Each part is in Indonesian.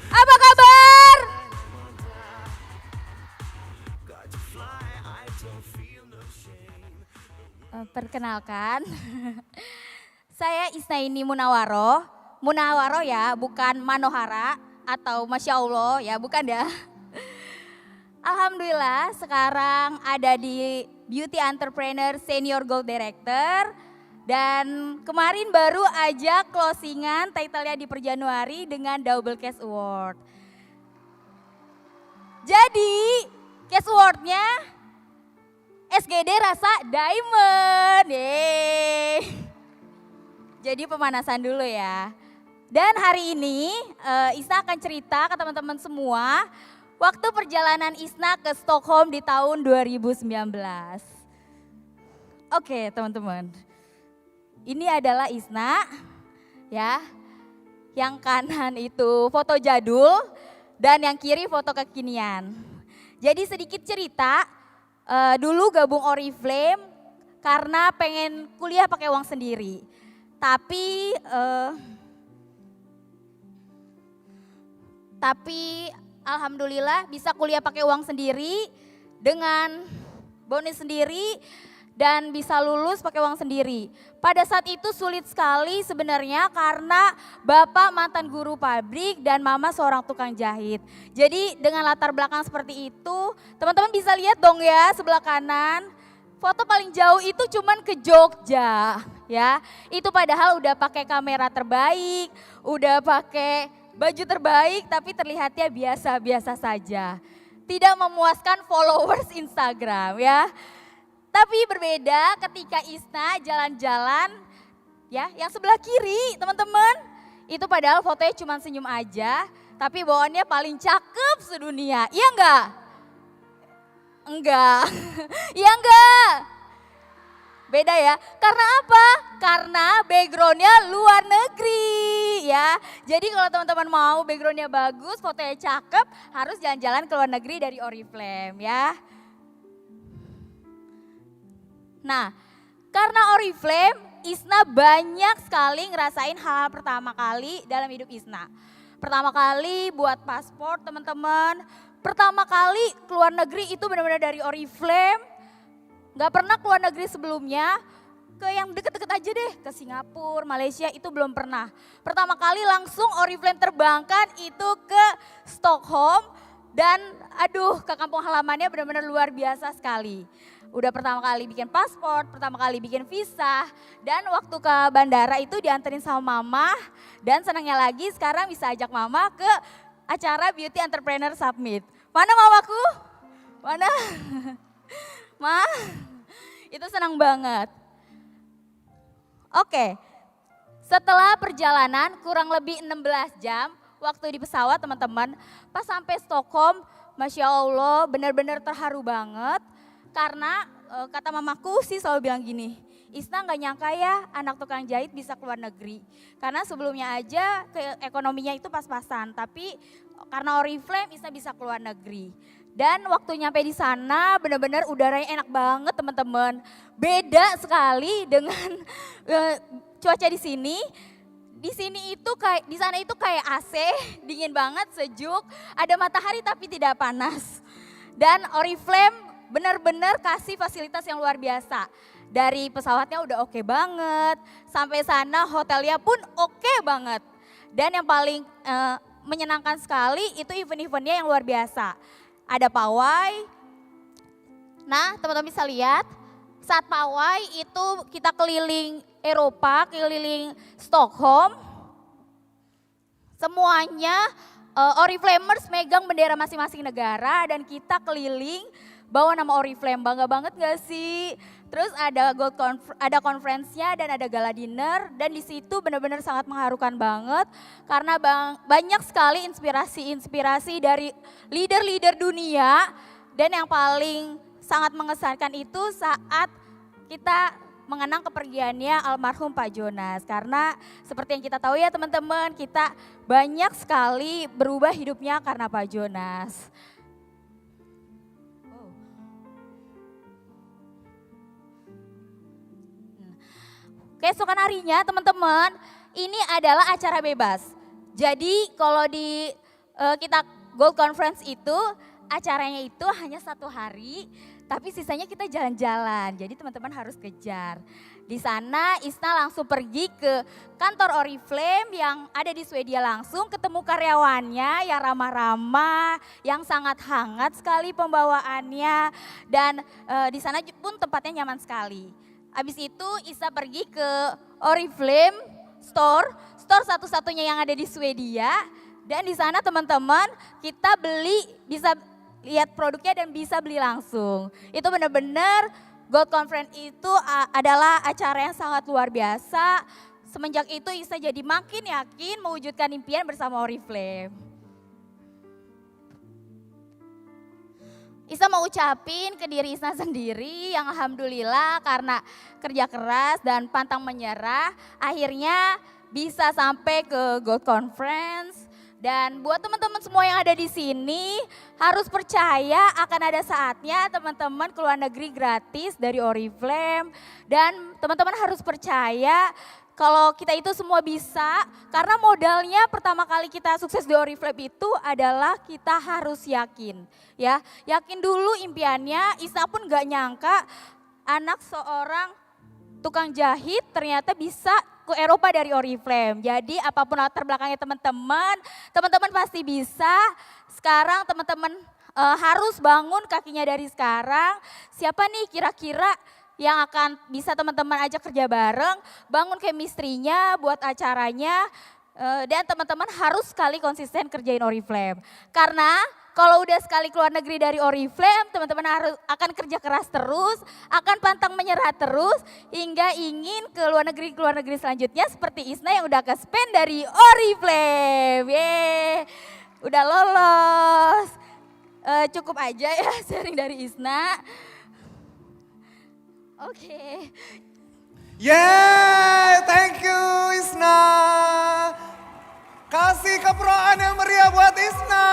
Apa kabar? Perkenalkan, saya Isnaini Munawaro. Munawaro ya, bukan Manohara atau Masya Allah ya, bukan ya. Alhamdulillah sekarang ada di Beauty Entrepreneur Senior Gold Director. Dan kemarin baru aja closingan title-nya di per Januari dengan Double Cash Award. Jadi Cash Award-nya SGD rasa diamond. Yeay. Jadi pemanasan dulu ya. Dan hari ini Isna akan cerita ke teman-teman semua waktu perjalanan Isna ke Stockholm di tahun 2019. Oke teman-teman, ini adalah Isna ya. Yang kanan itu foto jadul dan yang kiri foto kekinian. Jadi sedikit cerita, dulu gabung Oriflame karena pengen kuliah pakai uang sendiri. Tapi alhamdulillah bisa kuliah pakai uang sendiri dengan bonus sendiri dan bisa lulus pakai uang sendiri. Pada saat itu sulit sekali sebenarnya karena bapak mantan guru pabrik dan mama seorang tukang jahit. Jadi dengan latar belakang seperti itu, teman-teman bisa lihat dong ya sebelah kanan. Foto paling jauh itu cuman ke Jogja ya. Itu padahal udah pakai kamera terbaik, udah pakai baju terbaik tapi terlihatnya biasa-biasa saja. Tidak memuaskan followers Instagram ya. Tapi berbeda ketika Isna jalan-jalan ya, yang sebelah kiri teman-teman. Itu padahal fotonya cuma senyum aja, tapi bawaannya paling cakep sedunia. Iya enggak? Enggak. Iya enggak? Beda ya, karena apa? Karena backgroundnya luar negeri ya. Jadi kalau teman-teman mau backgroundnya bagus, fotonya cakep, harus jalan-jalan ke luar negeri dari Oriflame ya. Nah, karena Oriflame, Isna banyak sekali ngerasain hal-hal pertama kali dalam hidup Isna. Pertama kali buat paspor teman-teman, pertama kali keluar negeri itu benar-benar dari Oriflame. Gak pernah keluar negeri sebelumnya, ke yang deket-deket aja deh, ke Singapura, Malaysia itu belum pernah. Pertama kali langsung Oriflame terbangkan itu ke Stockholm dan aduh ke kampung halamannya benar-benar luar biasa sekali. Udah pertama kali bikin paspor, pertama kali bikin visa, dan waktu ke bandara itu dianterin sama mama, dan senangnya lagi sekarang bisa ajak mama ke acara Beauty Entrepreneur Summit. Mana mamaku? Mana? Ma, itu senang banget. Oke, setelah perjalanan kurang lebih 16 jam, waktu di pesawat teman-teman, pas sampai Stockholm, Masya Allah benar-benar terharu banget. Karena kata mamaku sih selalu bilang gini, Isna gak nyangka ya anak tukang jahit bisa keluar negeri. Karena sebelumnya aja ekonominya itu pas-pasan, tapi karena Oriflame Isna bisa keluar negeri. Dan waktu nyampe di sana benar-benar udaranya enak banget teman-teman. Beda sekali dengan cuaca di sini. Di sini itu kayak di sana itu kayak AC, dingin banget, sejuk, ada matahari tapi tidak panas. Dan Oriflame benar-benar kasih fasilitas yang luar biasa. Dari pesawatnya udah oke banget, sampai sana hotelnya pun oke banget. Dan yang paling menyenangkan sekali itu event-eventnya yang luar biasa. Ada pawai, nah teman-teman bisa lihat saat pawai itu kita keliling Eropa, keliling Stockholm. Semuanya Oriflamers megang bendera masing-masing negara dan kita keliling bawa nama Oriflame, bangga banget gak sih? Terus ada conference-nya dan ada gala dinner dan di situ benar-benar sangat mengharukan banget karena banyak sekali inspirasi-inspirasi dari leader-leader dunia dan yang paling sangat mengesankan itu saat kita mengenang kepergiannya almarhum Pak Jonas karena seperti yang kita tahu ya teman-teman, kita banyak sekali berubah hidupnya karena Pak Jonas. Keesokan harinya teman-teman, ini adalah acara bebas. Jadi kalau di kita Gold Conference itu acaranya itu hanya 1 hari, tapi sisanya kita jalan-jalan. Jadi teman-teman harus kejar. Di sana Isna langsung pergi ke kantor Oriflame yang ada di Swedia, langsung ketemu karyawannya yang ramah-ramah, yang sangat hangat sekali pembawaannya, dan di sana pun tempatnya nyaman sekali. Habis itu Isna pergi ke Oriflame store satu-satunya yang ada di Swedia, dan di sana teman-teman kita bisa lihat produknya dan bisa beli langsung. Itu benar-benar Gold Conference itu adalah acara yang sangat luar biasa. Semenjak itu Isna jadi makin yakin mewujudkan impian bersama Oriflame. Isna mau ucapin ke diri Isna sendiri yang alhamdulillah karena kerja keras dan pantang menyerah akhirnya bisa sampai ke Gold Conference. Dan buat teman-teman semua yang ada di sini harus percaya akan ada saatnya teman-teman ke luar negeri gratis dari Oriflame. Dan teman-teman harus percaya kalau kita itu semua bisa, karena modalnya pertama kali kita sukses di Oriflame itu adalah kita harus yakin. Ya, yakin dulu impiannya. Isna pun gak nyangka anak seorang tukang jahit ternyata bisa ke Eropa dari Oriflame. Jadi apapun latar belakangnya teman-teman pasti bisa. Sekarang teman-teman harus bangun kakinya dari sekarang. Siapa nih kira-kira yang akan bisa teman-teman ajak kerja bareng, bangun chemistry-nya buat acaranya, dan teman-teman harus sekali konsisten kerjain Oriflame. Karena kalau udah sekali keluar negeri dari Oriflame, teman-teman akan kerja keras terus, akan pantang menyerah terus, hingga ingin ke luar negeri selanjutnya seperti Isna yang udah ke Spain dari Oriflame. Yeay, udah lolos. Cukup aja ya sharing dari Isna. Oke. Yeay, thank you Isna. Kasih keproan yang meriah buat Isna.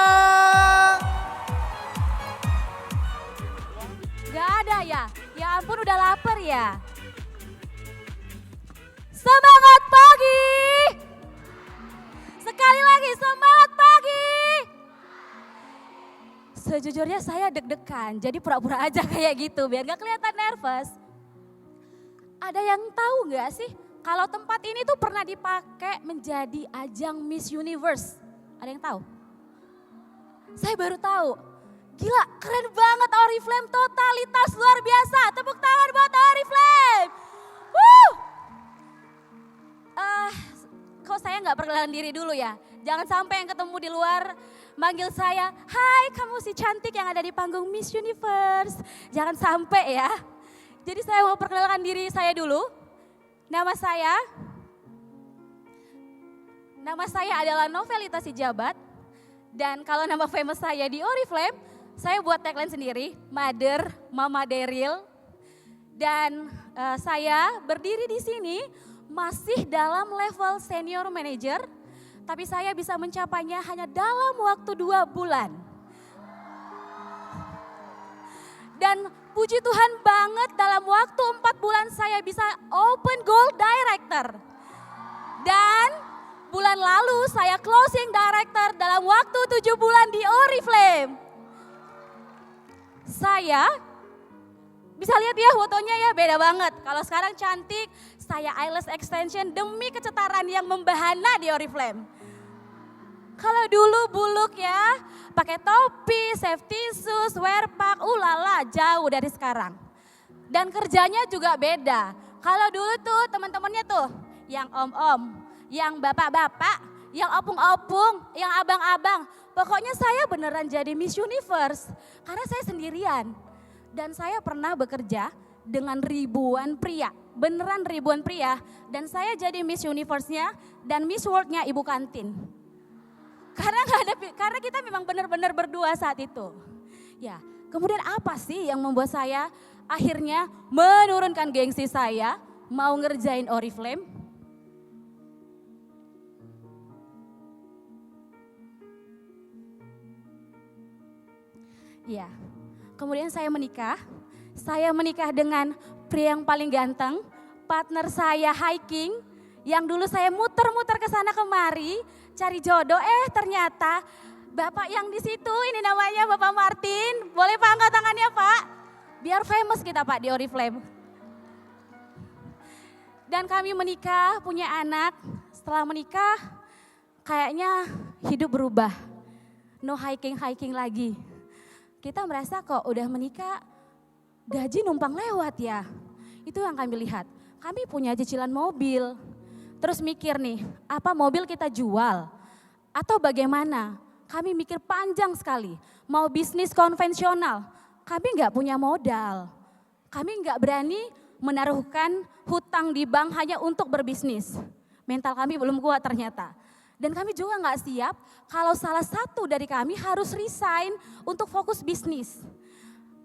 Gak ada ya? Ya ampun udah lapar ya. Semangat pagi. Sekali lagi semangat pagi. Sejujurnya saya deg-degan, jadi pura-pura aja kayak gitu biar gak kelihatan nervous. Ada yang tahu gak sih kalau tempat ini tuh pernah dipakai menjadi ajang Miss Universe? Ada yang tahu? Saya baru tahu. Gila, keren banget Oriflame, totalitas luar biasa. Tepuk tangan buat Oriflame. Kok saya nggak perkenalan diri dulu ya? Jangan sampai yang ketemu di luar manggil saya, hai kamu si cantik yang ada di panggung Miss Universe. Jangan sampai ya. Jadi saya mau perkenalkan diri saya dulu. Nama saya adalah Novelita Sijabat. Dan kalau nama famous saya di Oriflame, saya buat tagline sendiri, Mother Mama Daryl. Dan saya berdiri di sini masih dalam level senior manager, tapi saya bisa mencapainya hanya dalam waktu 2 bulan. Dan puji Tuhan banget dalam waktu 4 bulan saya bisa open gold director. Dan bulan lalu saya closing director dalam waktu 7 bulan di Oriflame. Saya bisa lihat ya fotonya ya, beda banget. Kalau sekarang cantik, saya eyelash extension demi kecetaran yang membahana di Oriflame. Kalau dulu buluk ya, pakai topi, safety shoes, wear pack, ulala jauh dari sekarang. Dan kerjanya juga beda. Kalau dulu tuh teman-temannya tuh yang om-om, yang bapak-bapak, yang opung-opung, yang abang-abang. Pokoknya saya beneran jadi Miss Universe karena saya sendirian. Dan saya pernah bekerja dengan ribuan pria, beneran ribuan pria. Dan saya jadi Miss Universe-nya dan Miss World-nya Ibu Kantin. Karena kita memang benar-benar berdua saat itu. Ya, kemudian apa sih yang membuat saya akhirnya menurunkan gengsi saya mau ngerjain Oriflame? Ya, kemudian saya menikah. Saya menikah dengan pria yang paling ganteng, partner saya hiking, yang dulu saya muter-muter ke sana kemari, cari jodoh, ternyata Bapak yang di situ, ini namanya Bapak Martin. Boleh Pak angkat tangannya Pak? Biar famous kita Pak di Oriflame. Dan kami menikah, punya anak. Setelah menikah, kayaknya hidup berubah. No hiking-hiking lagi. Kita merasa kok udah menikah, gaji numpang lewat ya. Itu yang kami lihat. Kami punya cicilan mobil. Terus mikir nih, apa mobil kita jual? Atau bagaimana? Kami mikir panjang sekali. Mau bisnis konvensional, kami nggak punya modal. Kami nggak berani menaruhkan hutang di bank hanya untuk berbisnis. Mental kami belum kuat ternyata. Dan kami juga nggak siap kalau salah satu dari kami harus resign untuk fokus bisnis.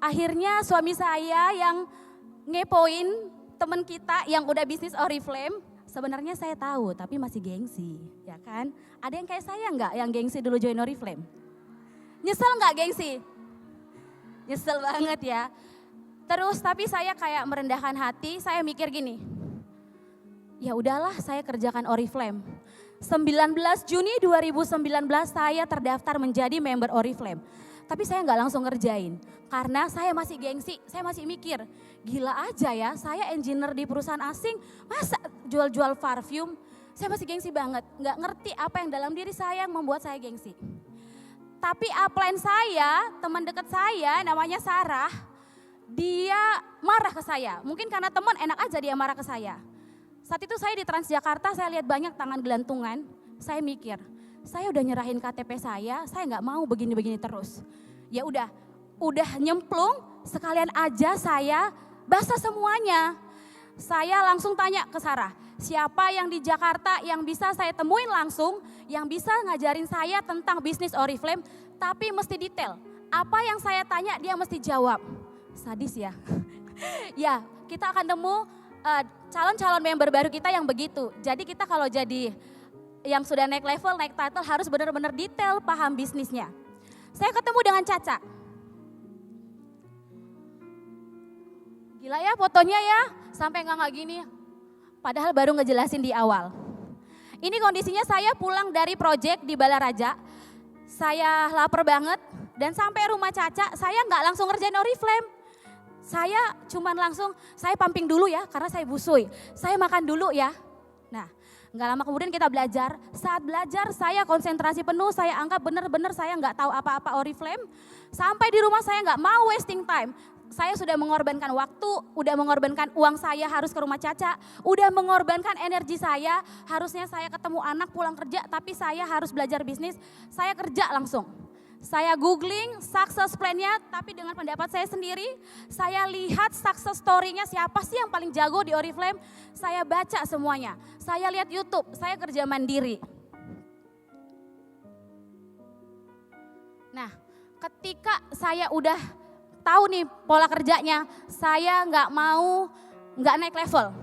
Akhirnya suami saya yang ngepoin teman kita yang udah bisnis Oriflame, sebenarnya saya tahu tapi masih gengsi, ya kan? Ada yang kayak saya nggak yang gengsi dulu join Oriflame? Nyesel nggak gengsi? Nyesel banget ya. Terus tapi saya kayak merendahkan hati, saya mikir gini, ya udahlah saya kerjakan Oriflame. 19 Juni 2019 saya terdaftar menjadi member Oriflame. Tapi saya nggak langsung ngerjain, karena saya masih gengsi, saya masih mikir, gila aja ya saya engineer di perusahaan asing, masa jual-jual parfum, saya masih gengsi banget, nggak ngerti apa yang dalam diri saya yang membuat saya gengsi. Tapi upline saya, teman dekat saya namanya Sarah, dia marah ke saya, mungkin karena teman enak aja dia marah ke saya. Saat itu saya di Transjakarta, saya lihat banyak tangan gelantungan, saya mikir, saya udah nyerahin KTP saya nggak mau begini-begini terus. Ya udah nyemplung, sekalian aja saya basah semuanya. Saya langsung tanya ke Sarah, siapa yang di Jakarta yang bisa saya temuin langsung, yang bisa ngajarin saya tentang bisnis Oriflame, tapi mesti detail. Apa yang saya tanya dia mesti jawab. Sadis ya. Ya, kita akan temu calon-calon member baru kita yang begitu. Jadi kita kalau jadi yang sudah naik level, naik title harus benar-benar detail, paham bisnisnya. Saya ketemu dengan Caca. Gila ya fotonya ya, sampai nggak gini. Padahal baru ngejelasin di awal. Ini kondisinya saya pulang dari project di Balaraja. Saya lapar banget dan sampai rumah Caca, saya nggak langsung ngerjain Oriflame. Saya cuman langsung, saya pumping dulu ya karena saya busui. Saya makan dulu ya. Nah, nggak lama kemudian kita belajar. Saat belajar saya konsentrasi penuh, saya anggap benar-benar saya nggak tahu apa-apa Oriflame. Sampai di rumah saya nggak mau wasting time. Saya sudah mengorbankan waktu, udah mengorbankan uang saya harus ke rumah Caca, udah mengorbankan energi saya, harusnya saya ketemu anak pulang kerja, tapi saya harus belajar bisnis, saya kerja langsung. Saya googling success plan-nya, tapi dengan pendapat saya sendiri, saya lihat success story-nya siapa sih yang paling jago di Oriflame, saya baca semuanya. Saya lihat YouTube, saya kerja mandiri. Nah, ketika saya udah tahu nih pola kerjanya, saya nggak naik level.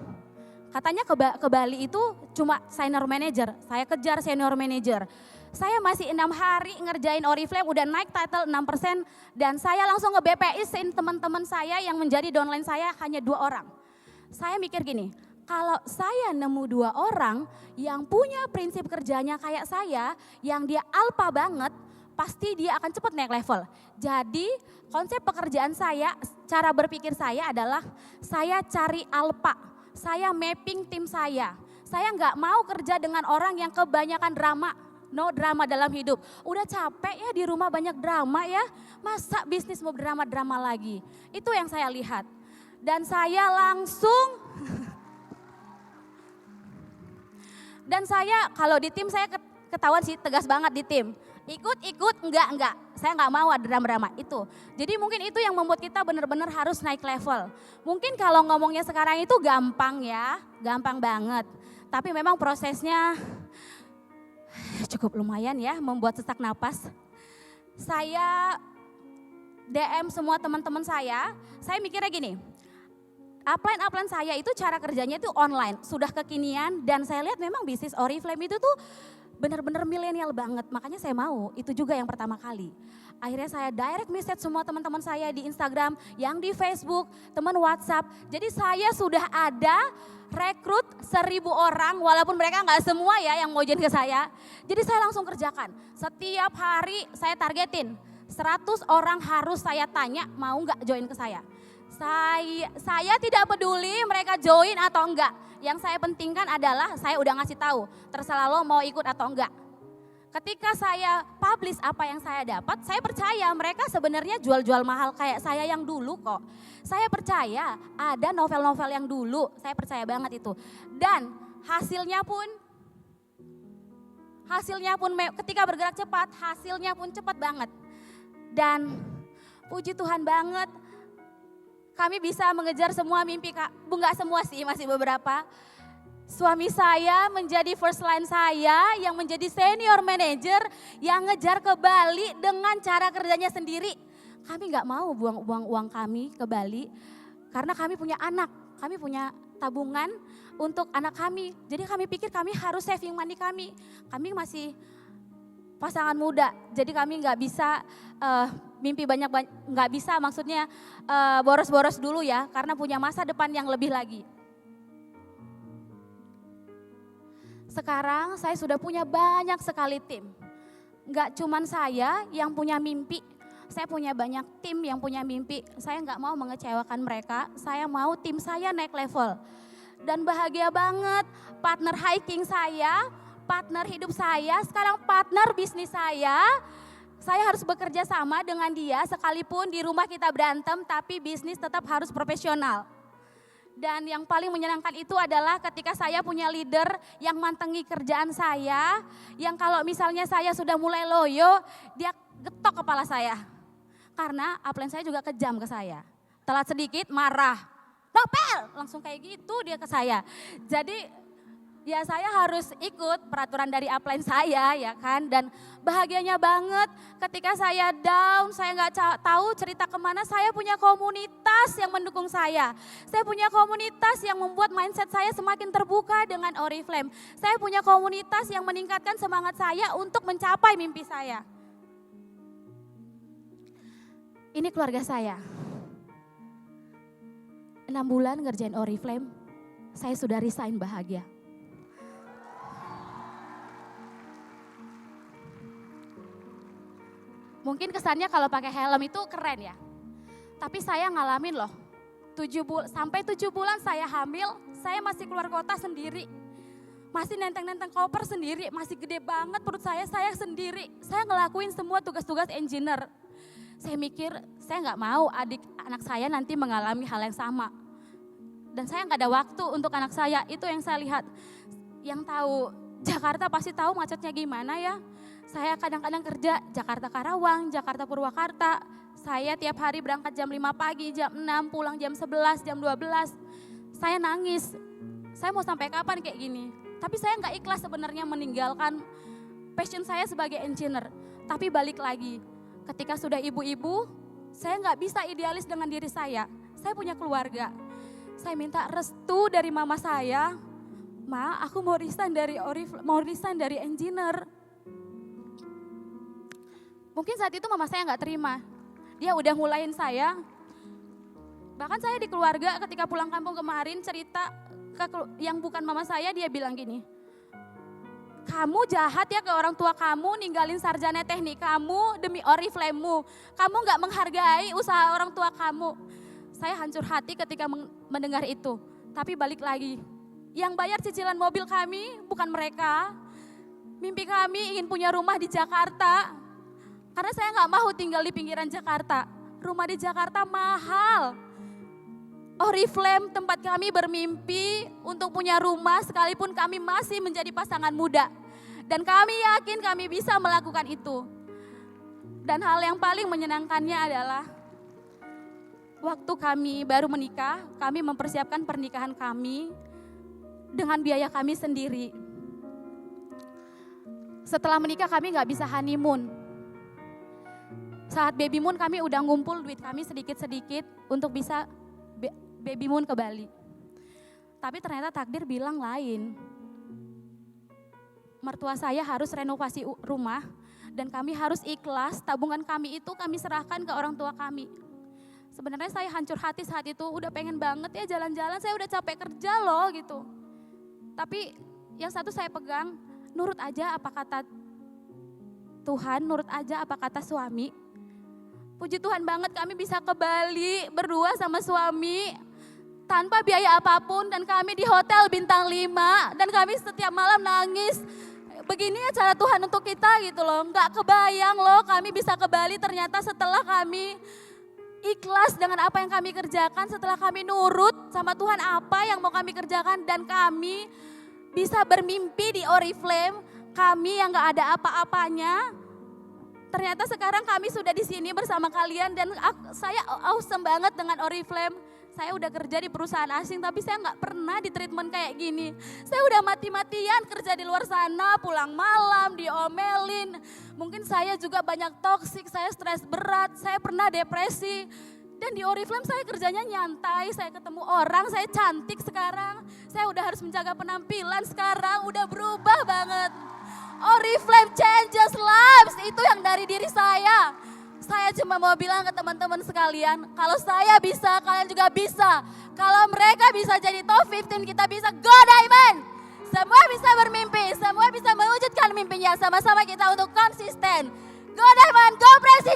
Katanya ke Bali itu cuma senior manager, saya kejar senior manager. Saya masih 6 hari ngerjain Oriflame, udah naik title 6% dan saya langsung nge-BPI-in teman-teman saya yang menjadi downline saya hanya 2 orang. Saya mikir gini, kalau saya nemu 2 orang yang punya prinsip kerjanya kayak saya, yang dia alpha banget, pasti dia akan cepat naik level. Jadi konsep pekerjaan saya, cara berpikir saya adalah saya cari alpha, saya mapping tim saya. Saya nggak mau kerja dengan orang yang kebanyakan drama. No drama dalam hidup. Udah capek ya di rumah banyak drama ya. Masa bisnis mau drama-drama lagi. Itu yang saya lihat. Dan saya langsung. Dan saya kalau di tim saya ketahuan sih tegas banget di tim. Ikut, enggak. Saya nggak mau ada drama-drama itu. Jadi mungkin itu yang membuat kita benar-benar harus naik level. Mungkin kalau ngomongnya sekarang itu gampang ya. Gampang banget. Tapi memang prosesnya cukup lumayan ya, membuat sesak napas. Saya DM semua teman-teman saya mikirnya gini, upline saya itu cara kerjanya itu online, sudah kekinian dan saya lihat memang bisnis Oriflame itu tuh benar-benar milenial banget, makanya saya mau, itu juga yang pertama kali. Akhirnya saya direct message semua teman-teman saya di Instagram, yang di Facebook, teman WhatsApp. Jadi saya sudah ada rekrut 1.000 orang, walaupun mereka nggak semua ya yang mau join ke saya. Jadi saya langsung kerjakan. Setiap hari saya targetin 100 orang harus saya tanya mau nggak join ke saya. Saya tidak peduli mereka join atau enggak. Yang saya pentingkan adalah saya udah ngasih tahu, terserah lo mau ikut atau enggak. Ketika saya publish apa yang saya dapat, saya percaya mereka sebenarnya jual-jual mahal kayak saya yang dulu kok. Saya percaya ada novel-novel yang dulu, saya percaya banget itu. Dan hasilnya pun ketika bergerak cepat, hasilnya pun cepat banget. Dan puji Tuhan banget, kami bisa mengejar semua mimpi, enggak semua sih, masih beberapa. Suami saya menjadi first line saya, yang menjadi senior manager, yang ngejar ke Bali dengan cara kerjanya sendiri. Kami nggak mau buang-buang uang kami ke Bali, karena kami punya anak, kami punya tabungan untuk anak kami. Jadi kami pikir kami harus saving money kami. Kami masih pasangan muda, jadi kami nggak bisa mimpi banyak, nggak bisa maksudnya boros-boros dulu ya, karena punya masa depan yang lebih lagi. Sekarang saya sudah punya banyak sekali tim. Enggak cuman saya yang punya mimpi, saya punya banyak tim yang punya mimpi. Saya enggak mau mengecewakan mereka, saya mau tim saya naik level. Dan bahagia banget partner hiking saya, partner hidup saya, sekarang partner bisnis saya. Saya harus bekerja sama dengan dia sekalipun di rumah kita berantem, tapi bisnis tetap harus profesional. Dan yang paling menyenangkan itu adalah ketika saya punya leader yang mantengi kerjaan saya, yang kalau misalnya saya sudah mulai loyo, dia getok kepala saya. Karena upline saya juga kejam ke saya. Telat sedikit marah, Nopel, langsung kayak gitu dia ke saya. Jadi ya saya harus ikut peraturan dari upline saya ya kan. Dan bahagianya banget ketika saya down, saya nggak tahu cerita kemana, saya punya komunitas yang mendukung saya. Saya punya komunitas yang membuat mindset saya semakin terbuka dengan Oriflame. Saya punya komunitas yang meningkatkan semangat saya untuk mencapai mimpi saya. Ini keluarga saya. 6 bulan ngerjain Oriflame, saya sudah resign bahagia. Mungkin kesannya kalau pakai helm itu keren ya. Tapi saya ngalamin loh. 7 bulan saya hamil, saya masih keluar kota sendiri. Masih nenteng-nenteng koper sendiri, masih gede banget perut saya sendiri. Saya ngelakuin semua tugas-tugas engineer. Saya mikir, saya nggak mau anak saya nanti mengalami hal yang sama. Dan saya nggak ada waktu untuk anak saya, itu yang saya lihat. Yang tahu Jakarta pasti tahu macetnya gimana ya. Saya kadang-kadang kerja Jakarta Karawang, Jakarta Purwakarta. Saya tiap hari berangkat jam 5 pagi, jam 6, pulang jam 11, jam 12. Saya nangis, saya mau sampai kapan kayak gini. Tapi saya nggak ikhlas sebenarnya meninggalkan passion saya sebagai engineer. Tapi balik lagi, ketika sudah ibu-ibu, saya nggak bisa idealis dengan diri saya. Saya punya keluarga. Saya minta restu dari mama saya, Ma, aku mau resign dari engineer. Mungkin saat itu mama saya nggak terima. Dia udah mulain saya. Bahkan saya di keluarga ketika pulang kampung kemarin cerita yang bukan mama saya, dia bilang gini, kamu jahat ya ke orang tua kamu, ninggalin sarjana teknik kamu demi Oriflame-mu. Kamu nggak menghargai usaha orang tua kamu. Saya hancur hati ketika mendengar itu. Tapi balik lagi, yang bayar cicilan mobil kami bukan mereka. Mimpi kami ingin punya rumah di Jakarta. Karena saya nggak mau tinggal di pinggiran Jakarta. Rumah di Jakarta mahal. Oriflame tempat kami bermimpi untuk punya rumah sekalipun kami masih menjadi pasangan muda. Dan kami yakin kami bisa melakukan itu. Dan hal yang paling menyenangkannya adalah waktu kami baru menikah, kami mempersiapkan pernikahan kami dengan biaya kami sendiri. Setelah menikah kami nggak bisa honeymoon. Saat baby moon kami udah ngumpul duit kami sedikit-sedikit untuk bisa baby moon ke Bali. Tapi ternyata takdir bilang lain. mertua saya harus renovasi rumah dan kami harus ikhlas, tabungan kami itu kami serahkan ke orang tua kami. Sebenarnya saya hancur hati saat itu, udah pengen banget ya jalan-jalan, saya udah capek kerja loh gitu. Tapi yang satu saya pegang, nurut aja apa kata Tuhan, nurut aja apa kata suami. Puji Tuhan banget kami bisa ke Bali berdua sama suami tanpa biaya apapun dan kami di hotel bintang 5 dan kami setiap malam nangis. Begini ya cara Tuhan untuk kita gitu loh, nggak kebayang loh kami bisa ke Bali ternyata setelah kami ikhlas dengan apa yang kami kerjakan, setelah kami nurut sama Tuhan apa yang mau kami kerjakan dan kami bisa bermimpi di Oriflame, kami yang nggak ada apa-apanya. Ternyata sekarang kami sudah di sini bersama kalian dan saya awesome banget dengan Oriflame. Saya udah kerja di perusahaan asing tapi saya nggak pernah di treatment kayak gini. Saya udah mati-matian kerja di luar sana, pulang malam, diomelin. Mungkin saya juga banyak toksik, saya stres berat, saya pernah depresi. Dan di Oriflame saya kerjanya nyantai, saya ketemu orang, saya cantik sekarang. Saya udah harus menjaga penampilan sekarang, udah berubah banget. Oriflame changes lives, itu yang dari diri saya. Saya cuma mau bilang ke teman-teman sekalian, kalau saya bisa, kalian juga bisa. Kalau mereka bisa jadi top 15, kita bisa go diamond. Semua bisa bermimpi, semua bisa mewujudkan mimpinya. Sama-sama kita untuk konsisten. Go diamond, go presiden.